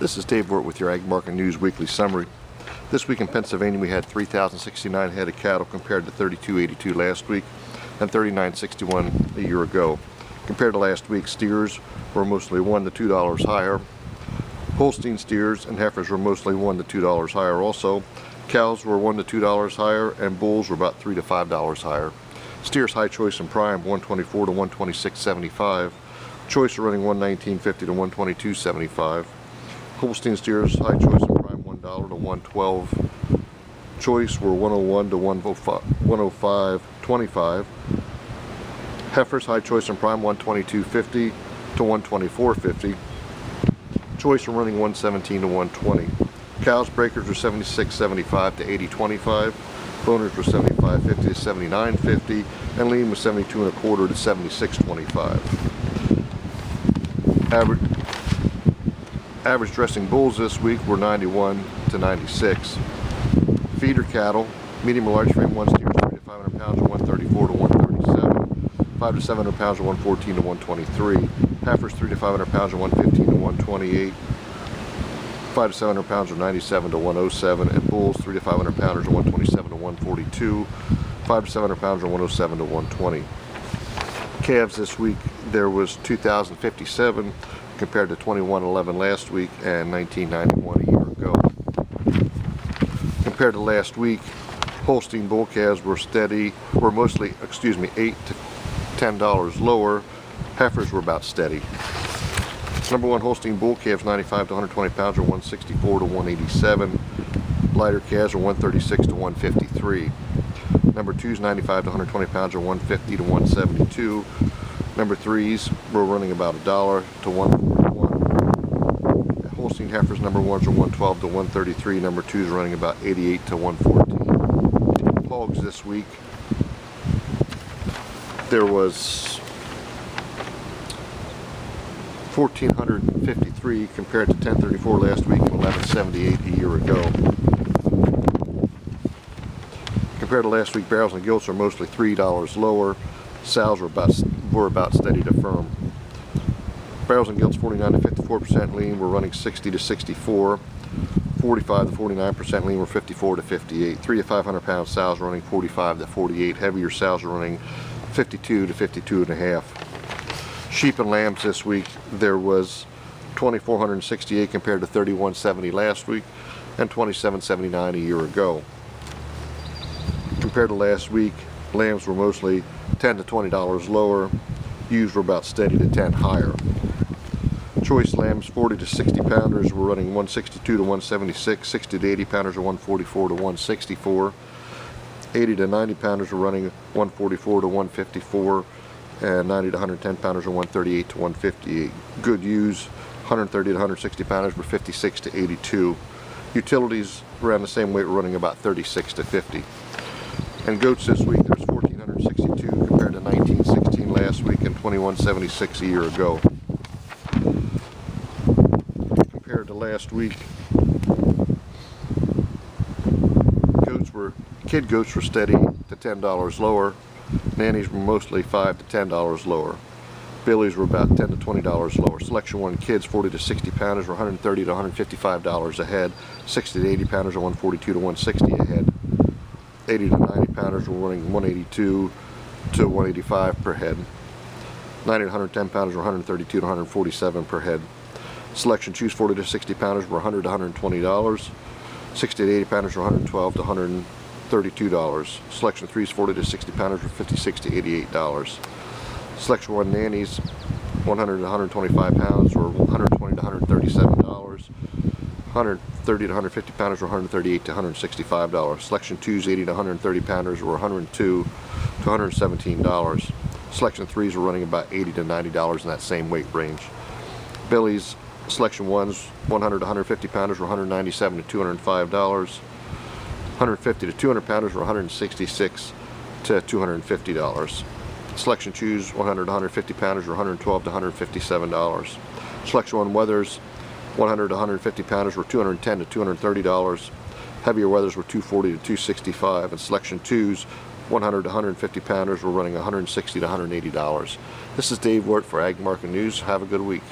This is Dave Wirt with your Ag Market News Weekly Summary. This week in Pennsylvania we had 3,069 head of cattle compared to 3,282 last week and 3,961 a year ago. Compared to last week, steers were mostly $1 to $2 higher. Holstein steers and heifers were mostly $1 to $2 higher also. Cows were $1 to $2 higher and bulls were about $3 to $5 higher. Steers high choice and prime 124 to 126.75. Choice are running 119.50 to 122.75. Holstein steers high choice and prime $1 to 112. Choice were 101 to 105.25. Heifers high choice and prime 122.50 to 124.50. Choice are running 117 to 120. Cows breakers were 76.75 to 80.25. Boners were 75.50 to 79.50, and lean was 72 1/4 to 76.25. Average dressing bulls this week were 91 to 96. Feeder cattle, medium and large frame 1 steers 3 to 500 pounds are 134 to 137. 5 to 700 pounds are 114 to 123. Heifers 3 to 500 pounds are 115 to 128. 5 to 700 pounds are 97 to 107, and bulls 3 to 500 pounders are 127 to 142. 5 to 700 pounds are 107 to 120. Calves this week there was 2,057 compared to 2,111 last week and 1,991 a year ago. Compared to last week, Holstein bull calves were mostly $8 to $10 lower. Heifers were about steady. Number 1 Holstein bull calves 95 to 120 pounds are 164 to 187. Lighter calves are 136 to 153. Number 2's 95 to 120 pounds are 150 to 172. Number 3's were running about $1 to 141. Holstein heifers number 1's are 112 to 133. Number 2's running about 88 to 114. Hogs this week there was 1,453 compared to 1,034 last week and 1,178 a year ago. Compared to last week, barrels and gilts are mostly $3 lower. Sows were about steady to firm. Barrels and gilts 49 to 54% lean were running 60 to 64. 45 to 49% lean were 54 to 58. 3 to 500 pound sows were running 45 to 48. Heavier sows are running 52 to 52 and a half. Sheep and lambs this week there was 2,468 compared to 3,170 last week and 2,779 a year ago. Compared to last week, lambs were mostly $10 to $20 lower. Ewes were about steady to 10 higher. Choice lambs 40 to 60 pounders were running 162 to 176. 60 to 80 pounders are 144 to 164. 80 to 90 pounders were running 144 to 154. And 90 to 110 pounders are 138 to 158. Good ewes 130 to 160 pounders were 56 to 82. Utilities around the same weight were running about 36 to 50. And goats this week there's 1,462 compared to 1,916 last week and 2,176 a year ago. Compared to last week, kid goats were steady to $10 lower. Nannies were mostly $5 to $10 lower. Billies were about $10 to $20 lower. Selection 1 kids 40 to 60 pounders were $130 to $155 a head. 60 to 80 pounders are 142 to 160 a head. 80 to 90 pounders were running 182 to 185 per head. 90 to 110 pounders were 132 to 147 per head. Selection 2's 40 to 60 pounders were $100 to $120. 60 to 80 pounders were $112 to $132. Selection 3's 40 to 60 pounders were $56 to $88. Selection 1 nannies 100 to 125 pounds were $120 to $137. 130 to 150 pounders were $138 to $165. Selection 2's 80 to 130 pounders were $102 to $117. Selection 3's were running about $80 to $90 in that same weight range. Billies Selection 1's 100 to 150 pounders were $197 to $205. 150 to 200 pounders were $166 to $250. Selection 2's 100 to 150 pounders were $112 to $157. Selection 1 wethers 100 to 150 pounders were $210 to $230. Heavier wethers were $240 to $265, and Selection 2's 100 to 150 pounders were running $160 to $180. This is Dave Wirt for Ag Market News. Have a good week.